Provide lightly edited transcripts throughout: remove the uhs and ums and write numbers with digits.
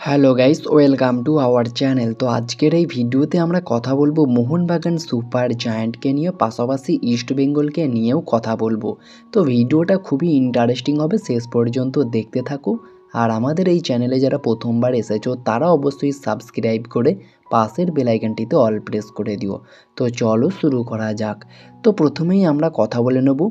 Hello guys, welcome to our channel. তো আজকের এই ভিডিওতে আমরা কথা বলবো মোহনবাগান সুপার জায়ান্টকে নিয়ে, পাশাপাশি ইস্ট বেঙ্গলকে নিয়েও কথা বলবো। তো ভিডিওটা খুবই ইন্টারেস্টিং হবে, শেষ পর্যন্ত দেখতে থাকো। আর আমাদের এই চ্যানেলে যারা প্রথমবার এসেছো তারা অবশ্যই সাবস্ক্রাইব করে পাশের বেল আইকনটিতে অল প্রেস করে দিও। তো চলো শুরু করা যাক। তো প্রথমেই আমরা কথা বলে নেব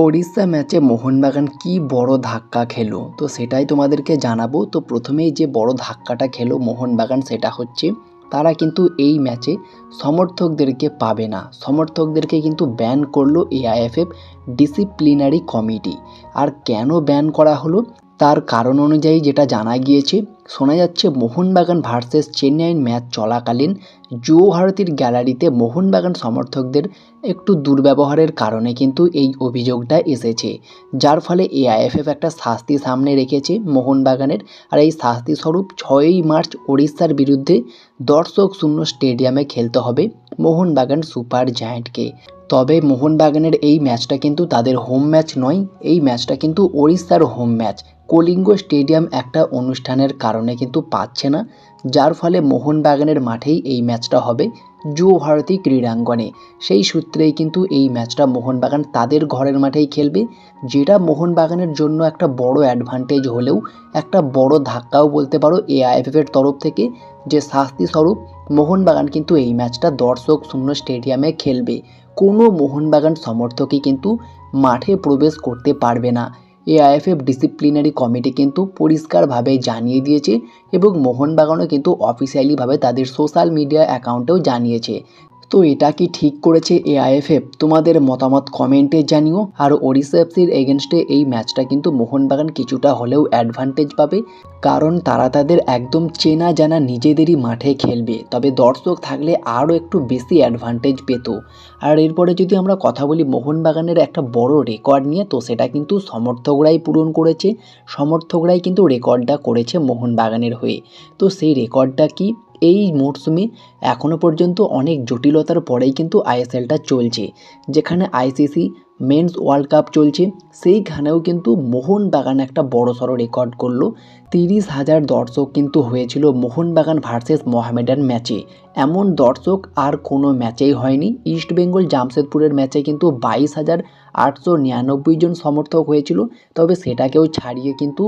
ওড়িশা ম্যাচে মোহনবাগান কি বড় ধাক্কা খেলো, তো সেটাই তোমাদেরকে জানাবো। তো প্রথমেই যে বড় ধাক্কাটা খেলো মোহনবাগান, সেটা হচ্ছে তারা কিন্তু এই ম্যাচে সমর্থকদেরকে পাবে না। সমর্থকদেরকে কিন্তু ব্যান করলো এআইএফএফ ডিসিপ্লিনারি কমিটি। আর কেন ব্যান করা হলো তার কারণ অনুযায়ী যেটা জানা গিয়েছে, শোনা যাচ্ছে মোহনবাগান ভার্সেস চেন্নাইয়ের ম্যাচ চলাকালীন যুব ভারতীর গ্যালারিতে মোহনবাগান সমর্থকদের একটু দুর্ব্যবহারের কারণে কিন্তু এই অভিযোগটা এসেছে, যার ফলে এআইএফএফ একটা শাস্তি সামনে রেখেছে মোহনবাগানের। আর এই শাস্তি স্বরূপ 6ই মার্চ ওড়িশার বিরুদ্ধে দর্শক শূন্য স্টেডিয়ামে খেলতে হবে মোহনবাগান সুপার জায়ান্টকে। তবে মোহনবাগানের এই ম্যাচটা কিন্তু তাদের হোম ম্যাচ নয়, এই ম্যাচটা কিন্তু ওড়িশার হোম ম্যাচ। কলিঙ্গ স্টেডিয়াম একটা অনুষ্ঠানের কারণে কিন্তু পাচ্ছে না, যার ফলে মোহনবাগানের মাঠেই এই ম্যাচটা হবে, যুব ভারতী ক্রীড়াঙ্গনে। সেই সূত্রেই কিন্তু এই ম্যাচটা মোহনবাগান তাদের ঘরের মাঠেই খেলবে, যেটা মোহনবাগানের জন্য একটা বড় অ্যাডভান্টেজ হলেও একটা বড় ধাক্কাও বলতে পারো এআইএফএফের তরফ থেকে, যে শাস্তি স্বরূপ মোহনবাগান কিন্তু এই ম্যাচটা দর্শক শূন্য স্টেডিয়ামে খেলবে। কোনো মোহনবাগান সমর্থকই কিন্তু মাঠে প্রবেশ করতে পারবে না। এআইএফএফ ডিসিপ্লিনারি কমিটি কিন্তু পরিষ্কারভাবে জানিয়ে দিয়েছে, এবং মোহনবাগানও কিন্তু অফিসিয়ালিভাবে তাদের সোশ্যাল মিডিয়া অ্যাকাউন্টেও জানিয়েছে। তো এটা কি ঠিক করেছে এআইএফএফ? তোমাদের মতামত কমেন্টে জানিও। আর ওড়িশা এফসির এগেনস্টে এই ম্যাচটা কিন্তু মোহনবাগান কিছুটা হলেও অ্যাডভান্টেজ পাবে, কারণ তারা তাদের একদম চেনা জানা নিজেদেরই মাঠে খেলবে। তবে দর্শক থাকলে আরও একটু বেশি অ্যাডভান্টেজ পেত। আর এরপরে যদি আমরা কথা বলি মোহনবাগানের একটা বড় রেকর্ড নিয়ে, তো সেটা কিন্তু সমর্থকরাই পূরণ করেছে। সমর্থকরাই কিন্তু রেকর্ডটা করেছে মোহনবাগানের হয়ে। তো সেই রেকর্ডটা কি? এই মরশুমে এখনও পর্যন্ত অনেক জটিলতার পরেই কিন্তু আইএসএলটা চলছে, যেখানে আইসিসি মেন্স ওয়ার্ল্ড কাপ চলছে, সেইখানেও কিন্তু মোহনবাগান একটা বড়সড় রেকর্ড করলো। 30,000 দর্শক কিন্তু হয়েছিল মোহনবাগান ভার্সেস মোহামেডান ম্যাচে। এমন দর্শক আর কোনো ম্যাচেই হয়নি। ইস্টবেঙ্গল জামশেদপুরের ম্যাচে কিন্তু 22,899 জন সমর্থক হয়েছিল। তবে সেটাকেও ছাড়িয়ে কিন্তু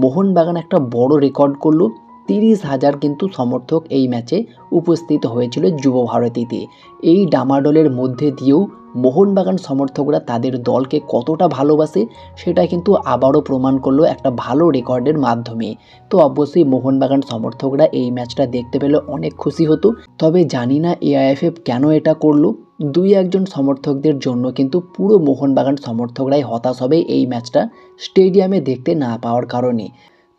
মোহনবাগান একটা বড় রেকর্ড করলো। 30,000 কিন্তু সমর্থক এই ম্যাচে উপস্থিত হয়েছিল যুব ভারতীতে। এই ডামাডোলের মধ্যে দিয়েও মোহনবাগান সমর্থকরা তাদের দলকে কতটা ভালোবাসে সেটা কিন্তু আবারও প্রমাণ করলো একটা ভালো রেকর্ডের মাধ্যমে। তো অবশ্যই মোহনবাগান সমর্থকরা এই ম্যাচটা দেখতে পেলে অনেক খুশি হতো। তবে জানি না এআইএফএফ কেন এটা করলো। 2-1 সমর্থকদের জন্য কিন্তু পুরো মোহনবাগান সমর্থকরাই হতাশ হবে এই ম্যাচটা স্টেডিয়ামে দেখতে না পাওয়ার কারণে।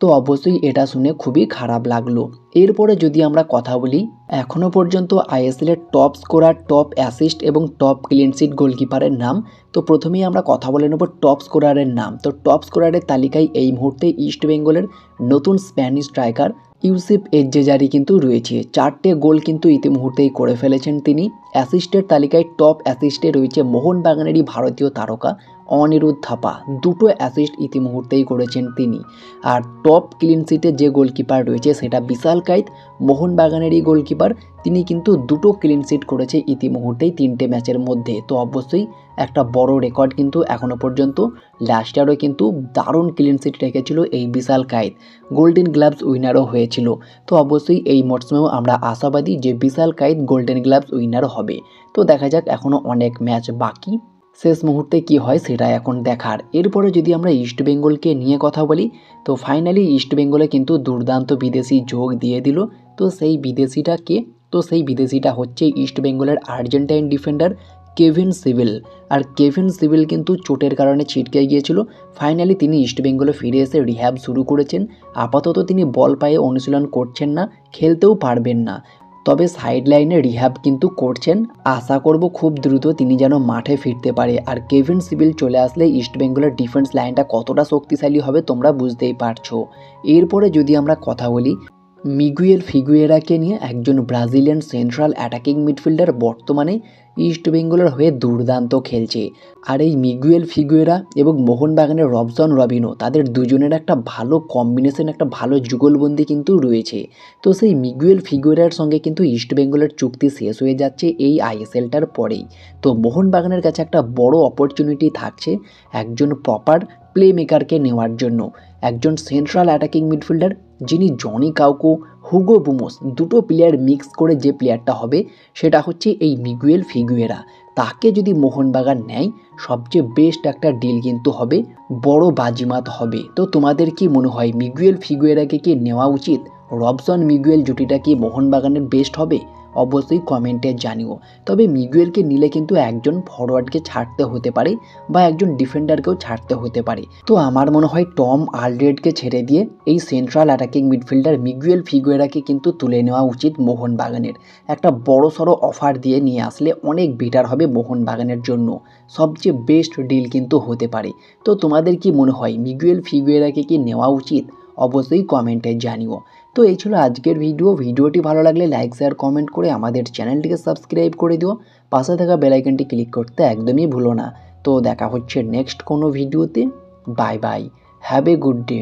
তো অবশ্যই এটা শুনে খুবই খারাপ লাগলো। এরপরে যদি আমরা কথা বলি এখনও পর্যন্ত আইএসএলের টপ স্কোরার, টপ অ্যাসিস্ট এবং টপ ক্লিনশিট গোলকিপারের নাম। তো প্রথমেই আমরা কথা বলে নেব টপ স্কোরারের নাম। তো টপ স্কোরারের তালিকায় এই মুহূর্তে ইস্টবেঙ্গলের নতুন স্প্যানিশ স্ট্রাইকার ইউসুফ এজ্জেজারি কিন্তু রয়েছে। 4টে গোল কিন্তু ইতিমুহূর্তেই করে ফেলেছেন তিনি। অ্যাসিস্টের তালিকায় টপ অ্যাসিস্টে রয়েছে মোহনবাগানেরই ভারতীয় তারকা অনিরুদ্ধ থাপা, 2টো অ্যাসিস্ট ইতিমুহূর্তেই করেছেন তিনি। আর টপ ক্লিনশিটে যে গোলকিপার রয়েছে সেটা বিশাল কাইত, মোহনবাগানেরই গোলকিপার। তিনি কিন্তু 2টো ক্লিনশিট করেছে ইতিমুহূর্তেই 3টে ম্যাচের মধ্যে। তো অবশ্যই একটা বড় রেকর্ড কিন্তু এখনও পর্যন্ত। লাস্ট ইয়ারও কিন্তু দারুণ ক্লিনশিট রেখেছিল এই বিশাল কাইত, গোল্ডেন গ্লাভস উইনারও হয়েছিল। তো অবশ্যই এই মরশুমেও আমরা আশাবাদী যে বিশাল কাইত গোল্ডেন গ্লাভস উইনার হবে। তো দেখা যাক, এখনও অনেক ম্যাচ বাকি, শেষ মুহূর্তে কি হয় সেটা এখন দেখার। এরপরে যদি আমরা ইস্টবেঙ্গলকে নিয়ে কথা বলি, তো ফাইনালি ইস্টবেঙ্গলে কিন্তু দুর্দান্ত বিদেশি যোগ দিয়ে দিল। তো সেই বিদেশিটা কে? তো সেই বিদেশিটা হচ্ছে ইস্টবেঙ্গলের আর্জেন্টাইন ডিফেন্ডার কেভিন সিভিল। আর কেভিন সিভিল কিন্তু চোটের কারণে ছিটকে গিয়েছিল। ফাইনালি তিনি ইস্টবেঙ্গলে ফিরে এসে রিহ্যাব শুরু করেছেন। আপাতত তিনি বল পায়ে অনুশীলন করছেন না, খেলতেও পারবেন না, তবে সাইড লাইনে রিহ্যাব কিন্তু করছেন। আশা করব খুব দ্রুত তিনি যেন মাঠে ফিরতে পারে। আর কেভিন সিভিল চলে আসলে ইস্টবেঙ্গলের ডিফেন্স লাইনটা কতটা শক্তিশালী হবে তোমরা বুঝতেই পারছো। এরপরে যদি আমরা কথা বলি মিগুয়েল ফিগুয়েরাকে নিয়ে, একজন ব্রাজিলিয়ান সেন্ট্রাল অ্যাটাকিং মিডফিল্ডার, বর্তমানে ইস্ট বেঙ্গলের হয়ে দুর্দান্ত খেলছে। আর এই মিগুয়েল ফিগুয়েরা এবং মোহনবাগানের রবসন রবিনো তাদের দুজনের একটা ভালো কম্বিনেশন, একটা ভালো যুগলবন্দি কিন্তু রয়েছে। তো সেই মিগুয়েল ফিগুয়েরার সঙ্গে কিন্তু ইস্ট বেঙ্গলের চুক্তি শেষ হয়ে যাচ্ছে এই আইএসএলটার পরেই। তো মোহনবাগানের কাছে একটা বড় অপরচুনিটি থাকছে একজন প্রপার প্লে মেকারকে নেওয়ার জন্য, একজন সেন্ট্রাল অ্যাটাকিং মিডফিল্ডার যিনি জনি কাউকো, হুগো বুমোস দুটো প্লেয়ার মিক্স করে যে প্লেয়ারটা হবে সেটা হচ্ছে এই মিগুয়েল ফিগুয়েরা। তাকে যদি মোহনবাগান নেয় সবচেয়ে বেস্ট একটা ডিল কিন্তু হবে, বড় বাজিমাত হবে। তো তোমাদের কি মনে হয় মিগুয়েল ফিগুয়েরাকে কি নেওয়া উচিত? রবসন মিগুয়েল জুটিটা কি মোহনবাগানের বেস্ট হবে? অবশ্যই কমেন্টে জানিও। তবে মিগুয়েলকে নিলে কিন্তু একজন ফরওয়ার্ডকে ছাড়তে হতে পারে বা একজন ডিফেন্ডারকেও ছাড়তে হতে পারে। তো আমার মনে হয় টম আলড্রেডকে ছেড়ে দিয়ে এই সেন্ট্রাল অ্যাটাকিং মিডফিল্ডার মিগুয়েল ফিগুয়েরাকে কিন্তু তুলে নেওয়া উচিত মোহনবাগানের। একটা বড় সড়ো অফার দিয়ে নিয়ে আসলে অনেক বেটার হবে মোহনবাগানের জন্য, সবচেয়ে বেস্ট ডিল কিন্তু হতে পারে। তো তোমাদের কি মনে হয় মিগুয়েল ফিগুয়েরাকে কি নেওয়া উচিত? অবশ্যই কমেন্টে জানিও। তো এই ছিল আজকের ভিডিওটি ভালো লাগলে লাইক শেয়ার কমেন্ট করে আমাদের চ্যানেলটিকে সাবস্ক্রাইব করে দিও, পাশে থাকা বেল আইকনটি ক্লিক করতে একদমই ভুলো না। তো দেখা হচ্ছে নেক্সট কোনো ভিডিওতে। Bye bye, have a good day.